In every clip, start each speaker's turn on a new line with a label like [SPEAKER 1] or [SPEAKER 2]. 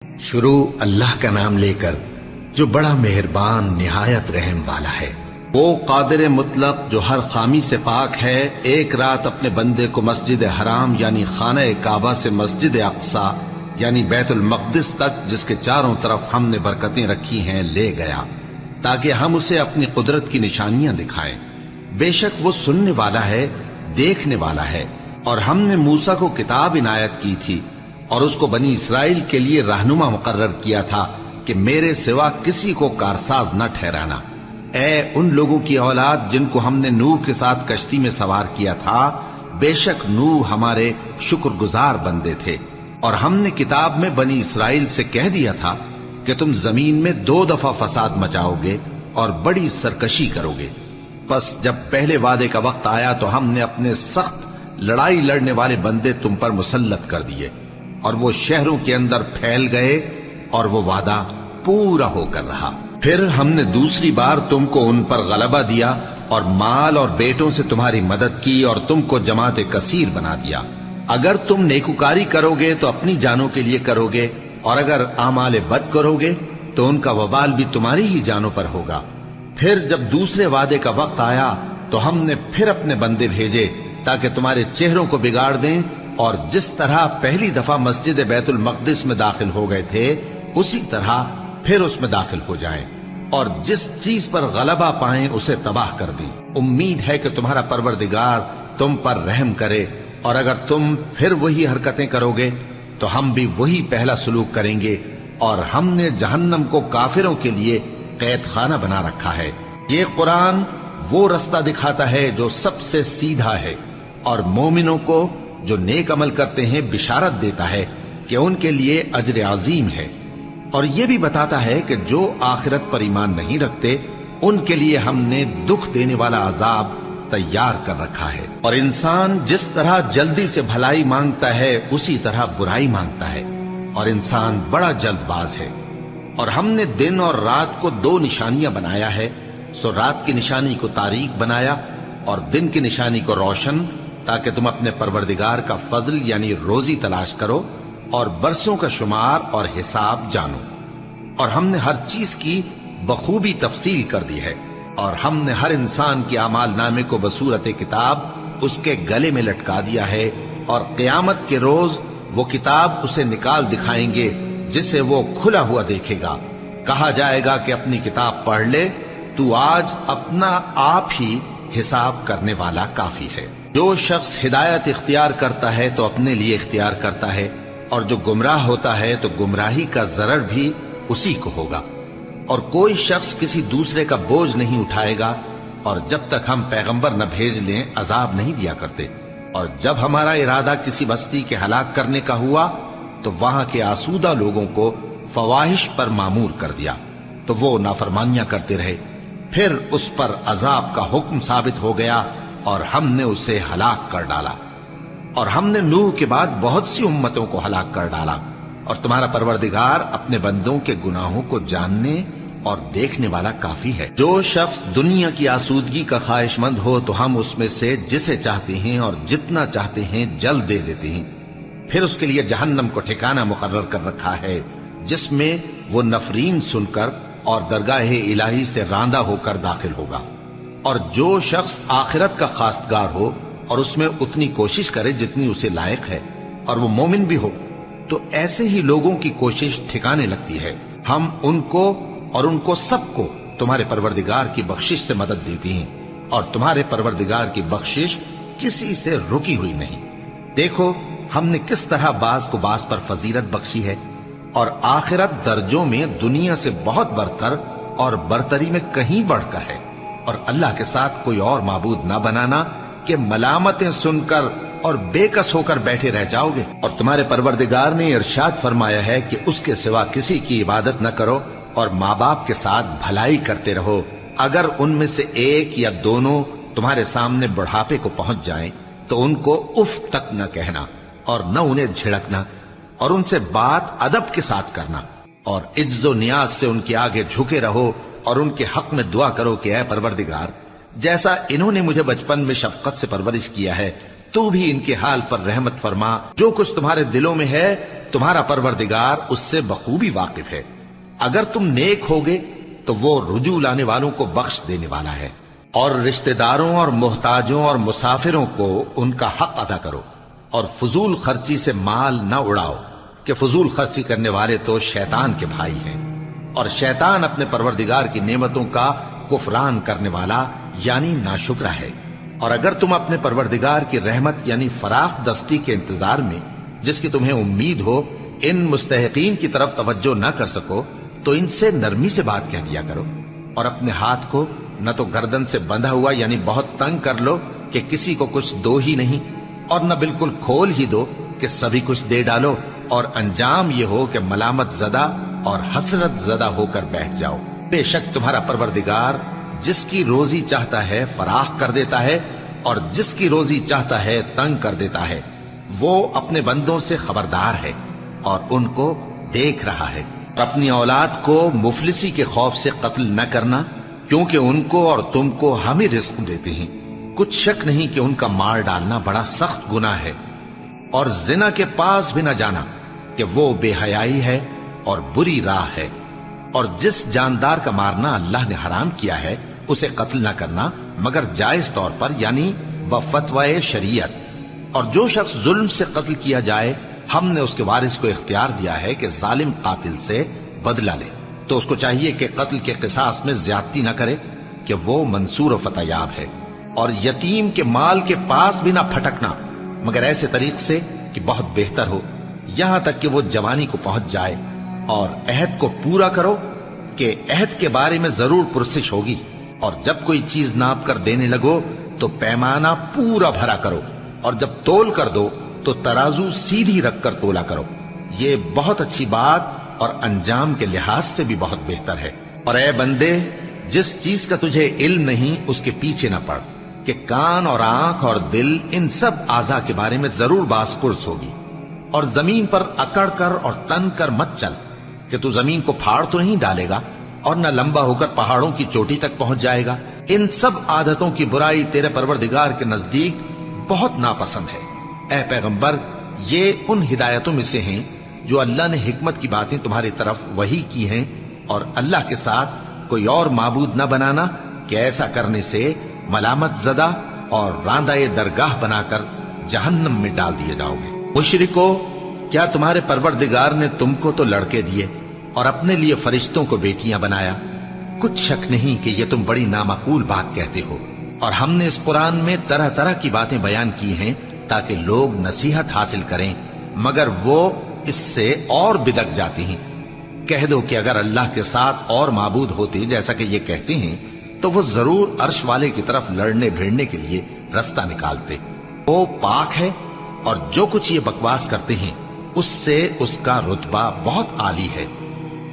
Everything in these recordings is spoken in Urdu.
[SPEAKER 1] شروع اللہ کا نام لے کر جو بڑا مہربان نہایت رحم والا ہے۔ وہ قادر مطلق جو ہر خامی سے پاک ہے، ایک رات اپنے بندے کو مسجد حرام یعنی خانہ کعبہ سے مسجد اقصی یعنی بیت المقدس تک، جس کے چاروں طرف ہم نے برکتیں رکھی ہیں، لے گیا تاکہ ہم اسے اپنی قدرت کی نشانیاں دکھائیں۔ بے شک وہ سننے والا ہے، دیکھنے والا ہے۔ اور ہم نے موسیٰ کو کتاب عنایت کی تھی اور اس کو بنی اسرائیل کے لیے رہنما مقرر کیا تھا کہ میرے سوا کسی کو کارساز نہ ٹھہرانا۔ اے ان لوگوں کی اولاد جن کو ہم نے نوح کے ساتھ کشتی میں سوار کیا تھا، بے شک نوح ہمارے شکر گزار بندے تھے۔ اور ہم نے کتاب میں بنی اسرائیل سے کہہ دیا تھا کہ تم زمین میں 2 دفعہ فساد مچاؤ گے اور بڑی سرکشی کرو گے۔ پس جب پہلے وعدے کا وقت آیا تو ہم نے اپنے سخت لڑائی لڑنے والے بندے تم پر مسلط کر دیے، اور وہ شہروں کے اندر پھیل گئے اور وہ وعدہ پورا ہو کر رہا۔ پھر ہم نے دوسری بار تم کو ان پر غلبہ دیا اور مال اور بیٹوں سے تمہاری مدد کی اور تم کو جماعت کثیر بنا دیا۔ اگر تم نیکوکاری کرو گے تو اپنی جانوں کے لیے کرو گے، اور اگر اعمال بد کرو گے تو ان کا وبال بھی تمہاری ہی جانوں پر ہوگا۔ پھر جب دوسرے وعدے کا وقت آیا تو ہم نے پھر اپنے بندے بھیجے تاکہ تمہارے چہروں کو بگاڑ دیں، اور جس طرح پہلی دفعہ مسجد بیت المقدس میں داخل ہو گئے تھے اسی طرح پھر اس میں داخل ہو جائیں، اور جس چیز پر غلبہ پائیں اسے تباہ کر دیں۔ امید ہے کہ تمہارا پروردگار تم پر رحم کرے، اور اگر تم پھر وہی حرکتیں کرو گے تو ہم بھی وہی پہلا سلوک کریں گے، اور ہم نے جہنم کو کافروں کے لیے قید خانہ بنا رکھا ہے۔ یہ قرآن وہ رستہ دکھاتا ہے جو سب سے سیدھا ہے، اور مومنوں کو جو نیک عمل کرتے ہیں بشارت دیتا ہے کہ ان کے لیے اجر عظیم ہے، اور یہ بھی بتاتا ہے کہ جو آخرت پر ایمان نہیں رکھتے ان کے لیے ہم نے دکھ دینے والا عذاب تیار کر رکھا ہے۔ اور انسان جس طرح جلدی سے بھلائی مانگتا ہے اسی طرح برائی مانگتا ہے، اور انسان بڑا جلد باز ہے۔ اور ہم نے دن اور رات کو 2 نشانیاں بنایا ہے، سو رات کی نشانی کو تاریک بنایا اور دن کی نشانی کو روشن، تاکہ تم اپنے پروردگار کا فضل یعنی روزی تلاش کرو اور برسوں کا شمار اور حساب جانو۔ اور ہم نے ہر چیز کی بخوبی تفصیل کر دی ہے، اور ہم نے ہر انسان کے اعمال نامے کو بصورت کتاب اس کے گلے میں لٹکا دیا ہے، اور قیامت کے روز وہ کتاب اسے نکال دکھائیں گے جسے وہ کھلا ہوا دیکھے گا۔ کہا جائے گا کہ اپنی کتاب پڑھ لے، تو آج اپنا آپ ہی حساب کرنے والا کافی ہے۔ جو شخص ہدایت اختیار کرتا ہے تو اپنے لیے اختیار کرتا ہے، اور جو گمراہ ہوتا ہے تو گمراہی کا ضرر بھی اسی کو ہوگا۔ اور کوئی شخص کسی دوسرے کا بوجھ نہیں اٹھائے گا، اور جب تک ہم پیغمبر نہ بھیج لیں عذاب نہیں دیا کرتے۔ اور جب ہمارا ارادہ کسی بستی کے ہلاک کرنے کا ہوا تو وہاں کے آسودہ لوگوں کو فواحش پر مامور کر دیا، تو وہ نافرمانیاں کرتے رہے۔ پھر اس پر عذاب کا حکم ثابت ہو گیا اور ہم نے اسے ہلاک کر ڈالا۔ اور ہم نے نوح کے بعد بہت سی امتوں کو ہلاک کر ڈالا، اور تمہارا پروردگار اپنے بندوں کے گناہوں کو جاننے اور دیکھنے والا کافی ہے۔ جو شخص دنیا کی آسودگی کا خواہش مند ہو تو ہم اس میں سے جسے چاہتے ہیں اور جتنا چاہتے ہیں جلد دے دیتے ہیں۔ پھر اس کے لیے جہنم کو ٹھکانہ مقرر کر رکھا ہے، جس میں وہ نفرین سن کر اور درگاہ الہی سے راندہ ہو کر داخل ہوگا۔ اور جو شخص آخرت کا خواستگار ہو اور اس میں اتنی کوشش کرے جتنی اسے لائق ہے، اور وہ مومن بھی ہو، تو ایسے ہی لوگوں کی کوشش ٹھکانے لگتی ہے۔ ہم ان کو اور ان کو سب کو تمہارے پروردگار کی بخشش سے مدد دیتی ہیں، اور تمہارے پروردگار کی بخشش کسی سے رکی ہوئی نہیں۔ دیکھو ہم نے کس طرح بعض کو بعض پر فضیلت بخشی ہے، اور آخرت درجوں میں دنیا سے بہت برتر اور برتری میں کہیں بڑھ کر ہے۔ اور اللہ کے ساتھ کوئی اور معبود نہ بنانا کہ ملامتیں سن کر اور بے کس ہو کر بیٹھے رہ جاؤ گے۔ اور تمہارے پروردگار نے ارشاد فرمایا ہے کہ اس کے سوا کسی کی عبادت نہ کرو، اور ماں باپ کے ساتھ بھلائی کرتے رہو۔ اگر ان میں سے ایک یا دونوں تمہارے سامنے بڑھاپے کو پہنچ جائیں تو ان کو اف تک نہ کہنا، اور نہ انہیں جھڑکنا، اور ان سے بات ادب کے ساتھ کرنا، اور عجز و نیاز سے ان کے آگے جھکے رہو، اور ان کے حق میں دعا کرو کہ اے پروردگار، جیسا انہوں نے مجھے بچپن میں شفقت سے پرورش کیا ہے، تو بھی ان کے حال پر رحمت فرما۔ جو کچھ تمہارے دلوں میں ہے تمہارا پروردگار اس سے بخوبی واقف ہے۔ اگر تم نیک ہوگے تو وہ رجوع لانے والوں کو بخش دینے والا ہے۔ اور رشتہ داروں اور محتاجوں اور مسافروں کو ان کا حق ادا کرو، اور فضول خرچی سے مال نہ اڑاؤ، کہ فضول خرچی کرنے والے تو شیطان کے بھائی ہیں، اور شیطان اپنے پروردگار کی نعمتوں کا کفران کرنے والا یعنی ناشکرا ہے۔ اور اگر تم اپنے پروردگار کی رحمت یعنی فراخ دستی کے انتظار میں، جس کی تمہیں امید ہو، ان مستحقین کی طرف توجہ نہ کر سکو تو ان سے نرمی سے بات کہہ دیا کرو، اور اپنے ہاتھ کو نہ تو گردن سے بندھا ہوا یعنی بہت تنگ کر لو کہ کسی کو کچھ دو ہی نہیں، اور نہ بالکل کھول ہی دو کہ سبھی کچھ دے ڈالو، اور انجام یہ ہو کہ ملامت زدہ اور حسرت زدہ ہو کر بیٹھ جاؤ۔ بے شک تمہارا پروردگار جس کی روزی چاہتا ہے فراخ کر دیتا ہے، اور جس کی روزی چاہتا ہے تنگ کر دیتا ہے۔ وہ اپنے بندوں سے خبردار ہے اور ان کو دیکھ رہا ہے۔ اور اپنی اولاد کو مفلسی کے خوف سے قتل نہ کرنا، کیونکہ ان کو اور تم کو ہم ہی رزق دیتے ہیں۔ کچھ شک نہیں کہ ان کا مار ڈالنا بڑا سخت گناہ ہے، اور زنا کے پاس بھی نہ جانا کہ وہ بے حیائی ہے اور بری راہ ہے۔ اور جس جاندار کا مارنا اللہ نے حرام کیا ہے اسے قتل نہ کرنا مگر جائز طور پر یعنی بفتوائے شریعت۔ اور جو شخص ظلم سے قتل کیا جائے، ہم نے اس کے وارث کو اختیار دیا ہے کہ ظالم قاتل سے بدلہ لے، تو اس کو چاہیے کہ قتل کے قصاص میں زیادتی نہ کرے، کہ وہ منصور و فتح یاب ہے۔ اور یتیم کے مال کے پاس بھی نہ پھٹکنا مگر ایسے طریق سے کہ بہت بہتر ہو، یہاں تک کہ وہ جوانی کو پہنچ جائے۔ اور عہد کو پورا کرو کہ عہد کے بارے میں ضرور پرسش ہوگی، اور جب کوئی چیز ناپ کر دینے لگو تو پیمانہ پورا بھرا کرو، اور جب تول کر دو تو ترازو سیدھی رکھ کر تولا کرو۔ یہ بہت اچھی بات اور انجام کے لحاظ سے بھی بہت بہتر ہے۔ اور اے بندے، جس چیز کا تجھے علم نہیں اس کے پیچھے نہ پڑ، کہ کان اور آنکھ اور دل ان سب اعضاء کے بارے میں ضرور باس پرس ہوگی۔ اور زمین پر اکڑ کر اور تن کر مت چل، کہ تو زمین کو پھاڑ تو نہیں ڈالے گا اور نہ لمبا ہو کر پہاڑوں کی چوٹی تک پہنچ جائے گا۔ ان سب عادتوں کی برائی تیرے پروردگار کے نزدیک بہت ناپسند ہے۔ اے پیغمبر، یہ ان ہدایتوں میں سے ہیں جو اللہ نے حکمت کی باتیں تمہاری طرف وحی کی ہیں، اور اللہ کے ساتھ کوئی اور معبود نہ بنانا، کہ ایسا کرنے سے ملامت زدہ اور راندہ درگاہ بنا کر جہنم میں ڈال دیے جاؤ گے۔ مشرکو، کیا تمہارے پروردگار نے تم کو تو لڑکے دیے اور اپنے لیے فرشتوں کو بیٹیاں بنایا؟ کچھ شک نہیں کہ یہ تم بڑی نامعقول بات کہتے ہو، اور ہم نے اس قرآن میں طرح طرح کی باتیں بیان کی ہیں تاکہ لوگ نصیحت حاصل کریں، مگر وہ اس سے اور بدک جاتی ہیں۔ کہہ دو کہ اگر اللہ کے ساتھ اور معبود ہوتے جیسا کہ یہ کہتے ہیں تو وہ ضرور عرش والے کی طرف لڑنے بھیڑنے کے لیے رستہ نکالتے۔ وہ پاک ہے، اور جو کچھ یہ بکواس کرتے ہیں اس سے اس کا رتبہ بہت عالی ہے۔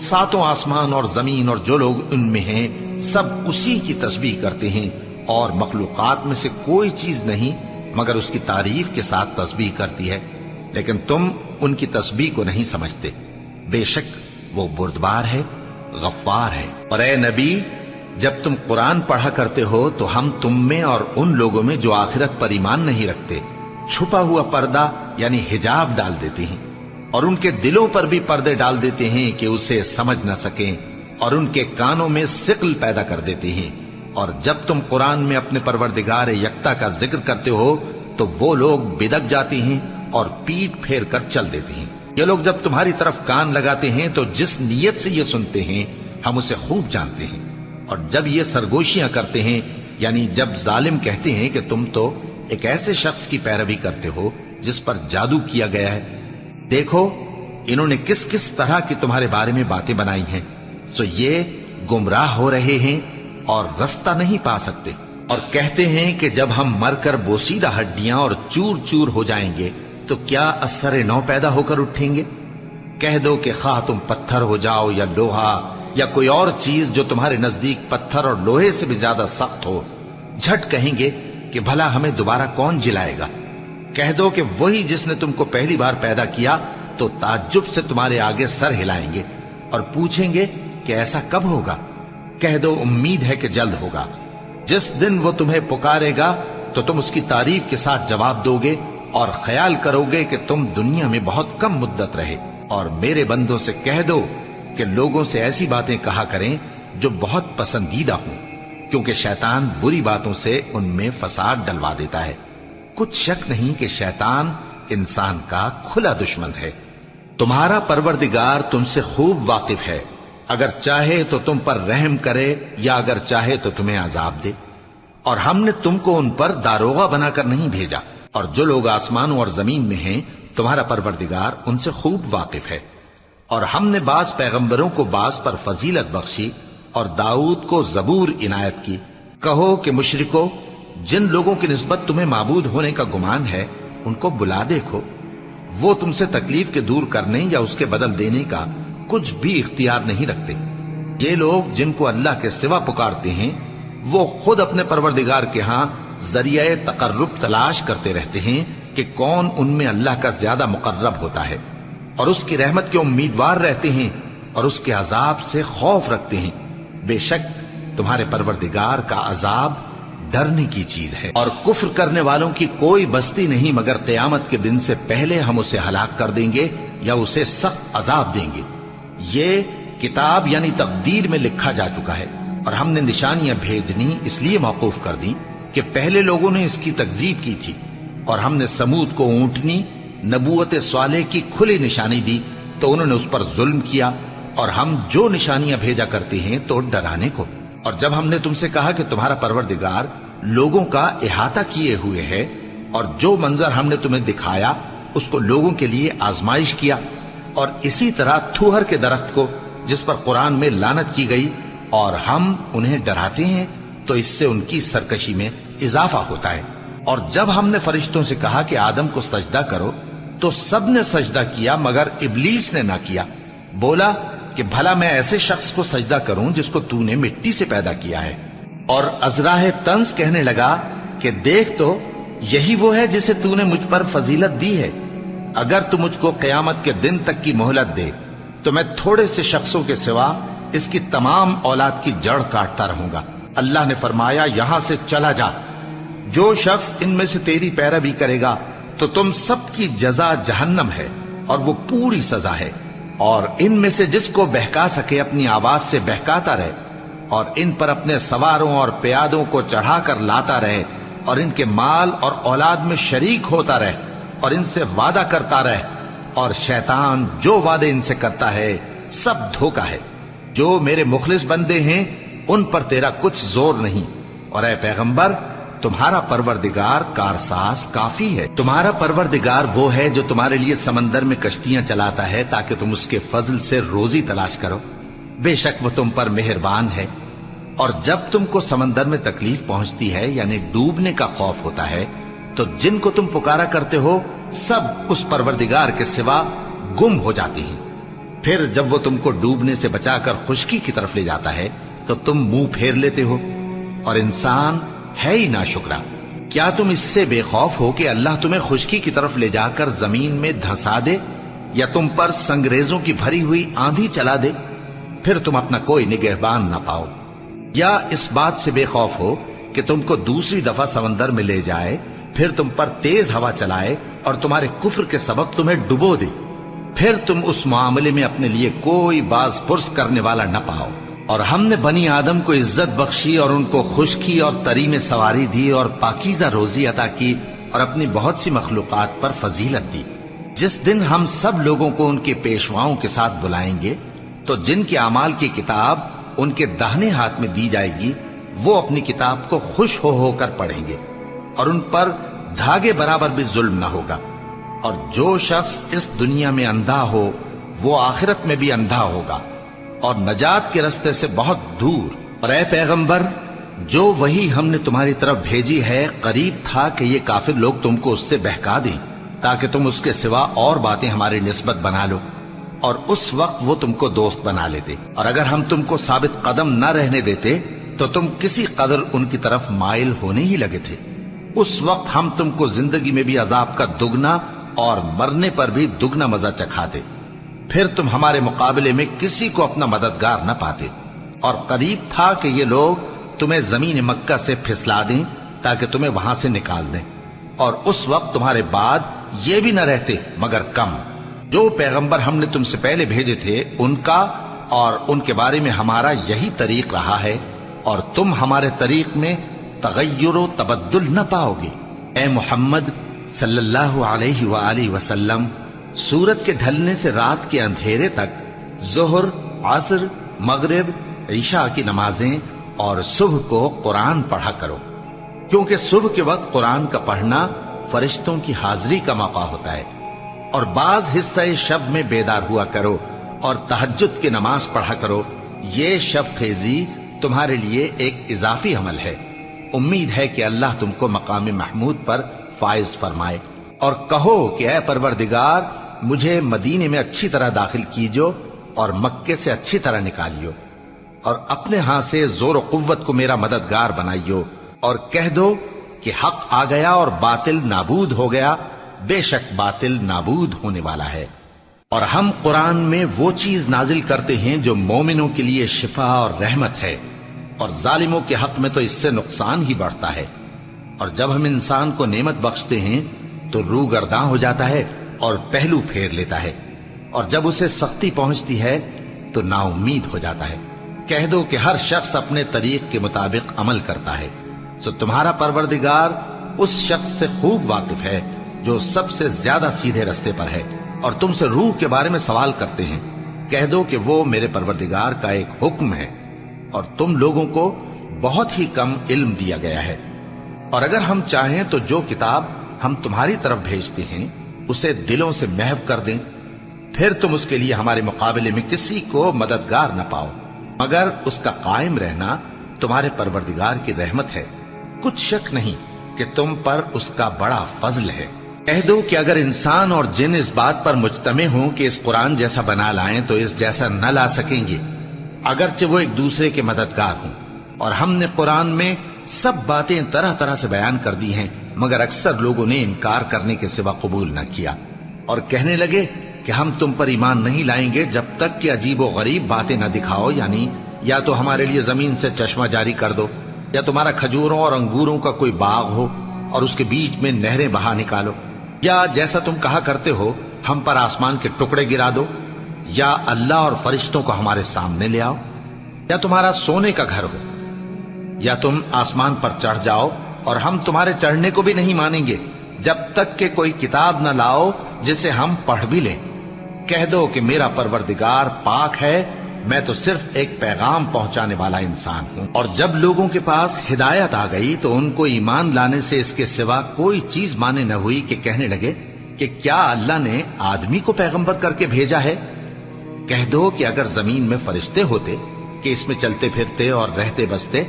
[SPEAKER 1] ساتوں آسمان اور زمین اور جو لوگ ان میں ہیں سب اسی کی تسبیح کرتے ہیں، اور مخلوقات میں سے کوئی چیز نہیں مگر اس کی تعریف کے ساتھ تسبیح کرتی ہے، لیکن تم ان کی تسبیح کو نہیں سمجھتے۔ بے شک وہ بردبار ہے، غفار ہے۔ اور اے نبی، جب تم قرآن پڑھا کرتے ہو تو ہم تم میں اور ان لوگوں میں جو آخرت پر ایمان نہیں رکھتے چھپا ہوا پردہ یعنی حجاب ڈال دیتے ہیں، اور ان کے دلوں پر بھی پردے ڈال دیتے ہیں کہ اسے سمجھ نہ سکیں، اور ان کے کانوں میں ثقل پیدا کر دیتے ہیں۔ اور جب تم قرآن میں اپنے پروردگار یکتا کا ذکر کرتے ہو تو وہ لوگ بدک جاتے ہیں اور پیٹ پھیر کر چل دیتے ہیں۔ یہ لوگ جب تمہاری طرف کان لگاتے ہیں تو جس نیت سے یہ سنتے ہیں ہم اسے خوب جانتے ہیں، اور جب یہ سرگوشیاں کرتے ہیں یعنی جب ظالم کہتے ہیں کہ تم تو ایک ایسے شخص کی پیروی کرتے ہو جس پر جادو کیا گیا ہے، دیکھو انہوں نے کس کس طرح کی تمہارے بارے میں باتیں بنائی ہیں، سو یہ گمراہ ہو رہے ہیں اور رستہ نہیں پا سکتے۔ اور کہتے ہیں کہ جب ہم مر کر بوسیدہ ہڈیاں اور چور چور ہو جائیں گے تو کیا اثر نو پیدا ہو کر اٹھیں گے؟ کہہ دو کہ خواہ تم پتھر ہو جاؤ یا لوہا یا کوئی اور چیز جو تمہارے نزدیک پتھر اور لوہے سے بھی زیادہ سخت ہو، جھٹ کہیں گے کہ بھلا ہمیں دوبارہ کون جلائے گا؟ کہہ دو کہ وہی جس نے تم کو پہلی بار پیدا کیا تو تعجب سے تمہارے آگے سر ہلائیں گے اور پوچھیں گے کہ ایسا کب ہوگا؟ کہہ دو امید ہے کہ جلد ہوگا۔ جس دن وہ تمہیں پکارے گا تو تم اس کی تعریف کے ساتھ جواب دو گے اور خیال کرو گے کہ تم دنیا میں بہت کم مدت رہے۔ اور میرے بندوں سے کہہ دو کہ لوگوں سے ایسی باتیں کہا کریں جو بہت پسندیدہ ہوں، کیونکہ شیطان بری باتوں سے ان میں فساد ڈلوا دیتا ہے۔ کچھ شک نہیں کہ شیطان انسان کا کھلا دشمن ہے۔ تمہارا پروردگار تم سے خوب واقف ہے، اگر چاہے تو تم پر رحم کرے یا اگر چاہے تو تمہیں عذاب دے۔ اور ہم نے تم کو ان پر داروغہ بنا کر نہیں بھیجا، اور جو لوگ آسمانوں اور زمین میں ہیں تمہارا پروردگار ان سے خوب واقف ہے۔ اور ہم نے بعض پیغمبروں کو بعض پر فضیلت بخشی اور داؤد کو زبور عنایت کی۔ کہو کہ مشرکو، جن لوگوں کی نسبت تمہیں معبود ہونے کا گمان ہے ان کو بلا دیکھو، وہ تم سے تکلیف کے دور کرنے یا اس کے بدل دینے کا کچھ بھی اختیار نہیں رکھتے۔ یہ لوگ جن کو اللہ کے سوا پکارتے ہیں وہ خود اپنے پروردگار کے ہاں ذریعہ تقرب تلاش کرتے رہتے ہیں کہ کون ان میں اللہ کا زیادہ مقرب ہوتا ہے، اور اس کی رحمت کے امیدوار رہتے ہیں اور اس کے عذاب سے خوف رکھتے ہیں۔ بے شک تمہارے پروردگار کا عذاب ڈرنے کی چیز ہے، اور کفر کرنے والوں کی کوئی بستی نہیں مگر قیامت کے دن سے پہلے ہم اسے ہلاک کر دیں گے یا اسے سخت عذاب دیں گے۔ یہ کتاب یعنی تقدیر میں لکھا جا چکا ہے، اور ہم نے نشانیاں بھیجنی اس لیے موقوف کر دی کہ پہلے لوگوں نے اس کی تکذیب کی تھی، اور ہم نے سمود کو اونٹنی نبوت صالح کی کھلی نشانی دی تو انہوں نے اس پر ظلم کیا، اور ہم جو نشانیاں بھیجا کرتے ہیں تو ڈرانے کو۔ اور جب ہم نے تم سے کہا کہ تمہارا پروردگار لوگوں کا احاطہ کیے ہوئے ہے، اور جو منظر ہم نے تمہیں دکھایا اس کو لوگوں کے لیے آزمائش کیا، اور اسی طرح تھوہر کے درخت کو جس پر قرآن میں لعنت کی گئی، اور ہم انہیں ڈراتے ہیں تو اس سے ان کی سرکشی میں اضافہ ہوتا ہے۔ اور جب ہم نے فرشتوں سے کہا کہ آدم کو سجدہ کرو تو سب نے سجدہ کیا مگر ابلیس نے نہ کیا، بولا کہ بھلا میں ایسے شخص کو سجدہ کروں جس کو تو نے مٹی سے پیدا کیا ہے۔ اور ازراہ طنز کہنے لگا کہ دیکھ تو یہی وہ ہے جسے تو نے مجھ پر فضیلت دی ہے، اگر تو مجھ کو قیامت کے دن تک کی مہلت دے تو میں تھوڑے سے شخصوں کے سوا اس کی تمام اولاد کی جڑ کاٹتا رہوں گا۔ اللہ نے فرمایا یہاں سے چلا جا، جو شخص ان میں سے تیری پیروی کرے گا تو تم سب کی جزا جہنم ہے اور وہ پوری سزا ہے، اور ان میں سے جس کو بہکا سکے اپنی آواز سے بہکاتا رہے، اور ان پر اپنے سواروں اور پیادوں کو چڑھا کر لاتا رہے، اور ان کے مال اور اولاد میں شریک ہوتا رہے، اور ان سے وعدہ کرتا رہے، اور شیطان جو وعدے ان سے کرتا ہے سب دھوکا ہے۔ جو میرے مخلص بندے ہیں ان پر تیرا کچھ زور نہیں، اور اے پیغمبر تمہارا پروردگار کارساز کافی ہے۔ تمہارا پروردگار وہ ہے جو تمہارے لیے سمندر میں کشتیاں چلاتا ہے تاکہ تم اس کے فضل سے روزی تلاش کرو، بے شک وہ تم پر مہربان ہے۔ اور جب تم کو سمندر میں تکلیف پہنچتی ہے یعنی ڈوبنے کا خوف ہوتا ہے تو جن کو تم پکارا کرتے ہو سب اس پروردگار کے سوا گم ہو جاتے ہیں۔ پھر جب وہ تم کو ڈوبنے سے بچا کر خشکی کی طرف لے جاتا ہے تو تم منہ پھیر لیتے ہو، اور انسان ہے ہی ناشکرا۔ کیا تم اس سے بے خوف ہو کہ اللہ تمہیں خشکی کی طرف لے جا کر زمین میں دھنسا دے یا تم پر سنگریزوں کی بھری ہوئی آندھی چلا دے، پھر تم اپنا کوئی نگہبان نہ پاؤ؟ یا اس بات سے بے خوف ہو کہ تم کو دوسری دفعہ سمندر میں لے جائے، پھر تم پر تیز ہوا چلائے اور تمہارے کفر کے سبب تمہیں ڈبو دے، پھر تم اس معاملے میں اپنے لیے کوئی باز پرس کرنے والا نہ پاؤ؟ اور ہم نے بنی آدم کو عزت بخشی اور ان کو خشکی اور تری میں سواری دی اور پاکیزہ روزی عطا کی اور اپنی بہت سی مخلوقات پر فضیلت دی۔ جس دن ہم سب لوگوں کو ان کے پیشواؤں کے ساتھ بلائیں گے تو جن کے اعمال کی کتاب ان کے داہنے ہاتھ میں دی جائے گی وہ اپنی کتاب کو خوش ہو کر پڑھیں گے، اور ان پر دھاگے برابر بھی ظلم نہ ہوگا۔ اور جو شخص اس دنیا میں اندھا ہو وہ آخرت میں بھی اندھا ہوگا اور نجات کے رستے سے بہت دور۔ اور اے پیغمبر جو وہی ہم نے تمہاری طرف بھیجی ہے قریب تھا کہ یہ کافر لوگ تم کو اس سے بہکا دیں تاکہ تم اس کے سوا اور باتیں ہماری نسبت بنا لو، اور اس وقت وہ تم کو دوست بنا لیتے، اور اگر ہم تم کو ثابت قدم نہ رہنے دیتے تو تم کسی قدر ان کی طرف مائل ہونے ہی لگے تھے۔ اس وقت ہم تم کو زندگی میں بھی عذاب کا دگنا اور مرنے پر بھی دگنا مزہ چکھاتے، پھر تم ہمارے مقابلے میں کسی کو اپنا مددگار نہ پاتے۔ اور قریب تھا کہ یہ لوگ تمہیں زمین مکہ سے پھسلا دیں تاکہ تمہیں وہاں سے نکال دیں، اور اس وقت تمہارے بعد یہ بھی نہ رہتے مگر کم۔ جو پیغمبر ہم نے تم سے پہلے بھیجے تھے ان کا اور ان کے بارے میں ہمارا یہی طریق رہا ہے، اور تم ہمارے طریق میں تغیر و تبدل نہ پاؤ گے۔ اے محمد صلی اللہ علیہ وآلہ وسلم، سورج کے ڈھلنے سے رات کے اندھیرے تک ظہر، عصر، مغرب، عشاء کی نمازیں اور صبح کو قرآن پڑھا کرو، کیونکہ صبح کے وقت قرآن کا پڑھنا فرشتوں کی حاضری کا موقع ہوتا ہے، اور بعض حصہ شب میں بیدار ہوا کرو اور تہجد کی نماز پڑھا کرو۔ یہ شب خیزی تمہارے لیے ایک اضافی عمل ہے۔ امید ہے کہ اللہ تم کو مقام محمود پر فائز فرمائے۔ اور کہو کہ اے پروردگار، مجھے مدینے میں اچھی طرح داخل کیجو اور مکے سے اچھی طرح نکالیو، اور اپنے ہاں سے زور و قوت کو میرا مددگار بنائیو، اور کہہ دو کہ حق آ گیا اور باطل نابود ہو گیا، بے شک باطل نابود ہونے والا ہے۔ اور ہم قرآن میں وہ چیز نازل کرتے ہیں جو مومنوں کے لیے شفا اور رحمت ہے، اور ظالموں کے حق میں تو اس سے نقصان ہی بڑھتا ہے۔ اور جب ہم انسان کو نعمت بخشتے ہیں تو روح گرداں ہو جاتا ہے اور پہلو پھیر لیتا ہے، اور جب اسے سختی پہنچتی ہے تو نا امید ہو جاتا ہے۔ کہہ دو کہ ہر شخص اپنے طریق کے مطابق عمل کرتا ہے، سو تمہارا پروردگار اس شخص سے خوب واقف ہے جو سب سے زیادہ سیدھے رستے پر ہے۔ اور تم سے روح کے بارے میں سوال کرتے ہیں، کہہ دو کہ وہ میرے پروردگار کا ایک حکم ہے، اور تم لوگوں کو بہت ہی کم علم دیا گیا ہے۔ اور اگر ہم چاہیں تو جو کتاب ہم تمہاری طرف بھیجتے ہیں اسے دلوں سے محو کر دیں، پھر تم اس کے لیے ہمارے مقابلے میں کسی کو مددگار نہ پاؤ، مگر اس کا قائم رہنا تمہارے پروردگار کی رحمت ہے، کچھ شک نہیں کہ تم پر اس کا بڑا فضل ہے۔ کہہ دو کہ اگر انسان اور جن اس بات پر مجتمع ہوں کہ اس قرآن جیسا بنا لائیں تو اس جیسا نہ لا سکیں گے، اگرچہ وہ ایک دوسرے کے مددگار ہوں۔ اور ہم نے قرآن میں سب باتیں طرح طرح سے بیان کر دی ہیں، مگر اکثر لوگوں نے انکار کرنے کے سوا قبول نہ کیا، اور کہنے لگے کہ ہم تم پر ایمان نہیں لائیں گے جب تک کہ عجیب و غریب باتیں نہ دکھاؤ، یعنی یا تو ہمارے لیے زمین سے چشمہ جاری کر دو، یا تمہارا کھجوروں اور انگوروں کا کوئی باغ ہو اور اس کے بیچ میں نہریں بہا نکالو، یا جیسا تم کہا کرتے ہو ہم پر آسمان کے ٹکڑے گرا دو، یا اللہ اور فرشتوں کو ہمارے سامنے لے آؤ، یا تمہارا سونے کا گھر ہو، یا تم آسمان پر چڑھ جاؤ اور ہم تمہارے چڑھنے کو بھی نہیں مانیں گے جب تک کہ کوئی کتاب نہ لاؤ جسے ہم پڑھ بھی لیں۔ کہہ دو کہ میرا پروردگار پاک ہے، میں تو صرف ایک پیغام پہنچانے والا انسان ہوں۔ اور جب لوگوں کے پاس ہدایت آ گئی تو ان کو ایمان لانے سے اس کے سوا کوئی چیز مانے نہ ہوئی کہ کہنے لگے کہ کیا اللہ نے آدمی کو پیغمبر کر کے بھیجا ہے؟ کہہ دو کہ اگر زمین میں فرشتے ہوتے کہ اس میں چلتے پھرتے اور رہتے بستے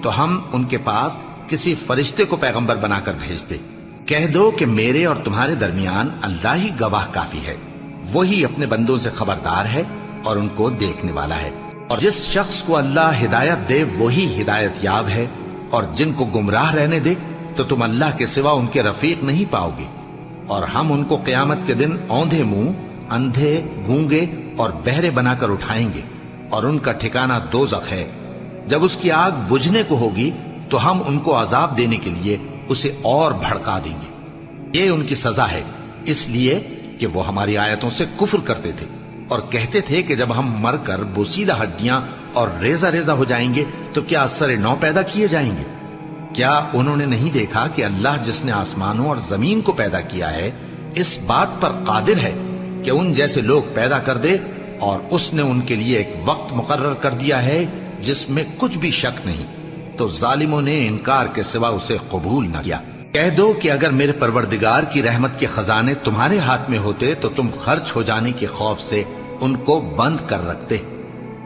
[SPEAKER 1] تو ہم ان کے پاس کسی فرشتے کو پیغمبر بنا کر بھیجتے۔ کہہ دو کہ میرے اور تمہارے درمیان اللہ ہی گواہ کافی ہے، وہی اپنے بندوں سے خبردار ہے اور ان کو دیکھنے والا ہے۔ اور جس شخص کو اللہ ہدایت دے وہی ہدایت یاب ہے، اور جن کو گمراہ رہنے دے تو تم اللہ کے سوا ان کے رفیق نہیں پاؤ گے۔ اور ہم ان کو قیامت کے دن اوندھے منہ، اندھے، گونگے اور بہرے بنا کر اٹھائیں گے، اور ان کا ٹھکانہ دوزخ ہے۔ جب اس کی آگ بجھنے کو ہوگی تو ہم ان کو عذاب دینے کے لیے اسے اور بھڑکا دیں گے۔ یہ ان کی سزا ہے، اس لیے کہ وہ ہماری آیتوں سے کفر کرتے تھے اور کہتے تھے کہ جب ہم مر کر بوسیدہ ہڈیاں اور ریزہ ریزہ ہو جائیں گے تو کیا اثر نو پیدا کیے جائیں گے؟ کیا انہوں نے نہیں دیکھا کہ اللہ جس نے آسمانوں اور زمین کو پیدا کیا ہے اس بات پر قادر ہے کہ ان جیسے لوگ پیدا کر دے، اور اس نے ان کے لیے ایک وقت مقرر کر دیا ہے جس میں کچھ بھی شک نہیں، تو ظالموں نے انکار کے سوا اسے قبول نہ کیا۔ کہہ دو کہ اگر میرے پروردگار کی رحمت کے خزانے تمہارے ہاتھ میں ہوتے تو تم خرچ ہو جانے کے خوف سے ان کو بند کر رکھتے،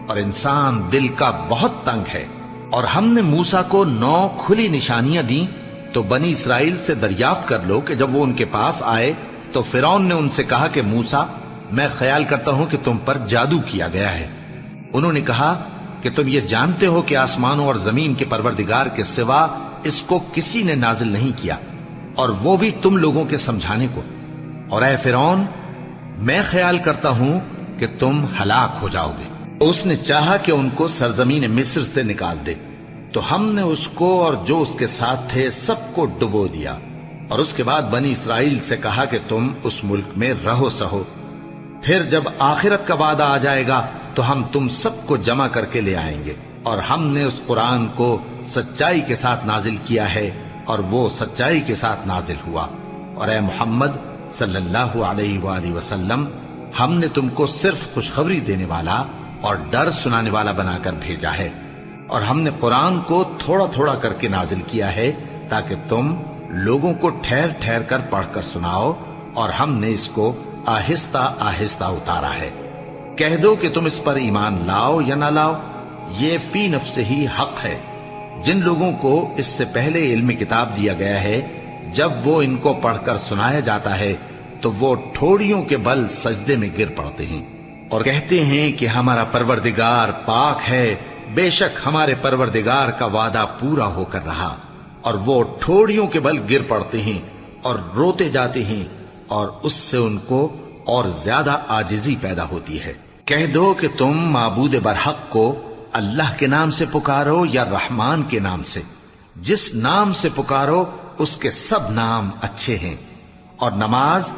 [SPEAKER 1] اور انسان دل کا بہت تنگ ہے۔ اور ہم نے موسیٰ کو 9 کھلی نشانیاں دیں تو بنی اسرائیل سے دریافت کر لو کہ جب وہ ان کے پاس آئے تو فرعون نے ان سے کہا کہ موسیٰ، میں خیال کرتا ہوں کہ تم پر جادو کیا گیا ہے۔ انہوں نے کہا کہ تم یہ جانتے ہو کہ آسمانوں اور زمین کے پروردگار کے سوا اس کو کسی نے نازل نہیں کیا، اور وہ بھی تم لوگوں کے سمجھانے کو۔ اور اے فرعون، میں خیال کرتا ہوں کہ تم ہلاک ہو جاؤ گے۔ اس نے چاہا کہ ان کو سرزمین مصر سے نکال دے، تو ہم نے اس کو اور جو اس کے ساتھ تھے سب کو ڈبو دیا، اور اس کے بعد بنی اسرائیل سے کہا کہ تم اس ملک میں رہو سہو، پھر جب آخرت کا وعدہ آ جائے گا تو ہم تم سب کو جمع کر کے لے آئیں گے۔ اور ہم نے اس قرآن کو سچائی کے ساتھ نازل کیا ہے اور وہ سچائی کے ساتھ نازل ہوا۔ اور اے محمد صلی اللہ علیہ وآلہ وسلم، ہم نے تم کو صرف خوشخبری دینے والا اور ڈر سنانے والا بنا کر بھیجا ہے، اور ہم نے قرآن کو تھوڑا تھوڑا کر کے نازل کیا ہے تاکہ تم لوگوں کو ٹھہر ٹھہر کر پڑھ کر سناؤ، اور ہم نے اس کو آہستہ آہستہ اتارا ہے۔ کہہ دو کہ تم اس پر ایمان لاؤ یا نہ لاؤ، یہ فی نفسہ ہی حق ہے۔ جن لوگوں کو اس سے پہلے علم کتاب دیا گیا ہے، جب وہ ان کو پڑھ کر سنایا جاتا ہے تو وہ ٹھوڑیوں کے بل سجدے میں گر پڑتے ہیں اور کہتے ہیں کہ ہمارا پروردگار پاک ہے، بے شک ہمارے پروردگار کا وعدہ پورا ہو کر رہا۔ اور وہ ٹھوڑیوں کے بل گر پڑتے ہیں اور روتے جاتے ہیں، اور اس سے ان کو اور زیادہ عاجزی پیدا ہوتی ہے۔ کہہ دو کہ تم معبود برحق کو اللہ کے نام سے پکارو یا رحمان کے نام سے، جس نام سے پکارو اس کے سب نام اچھے ہیں، اور نماز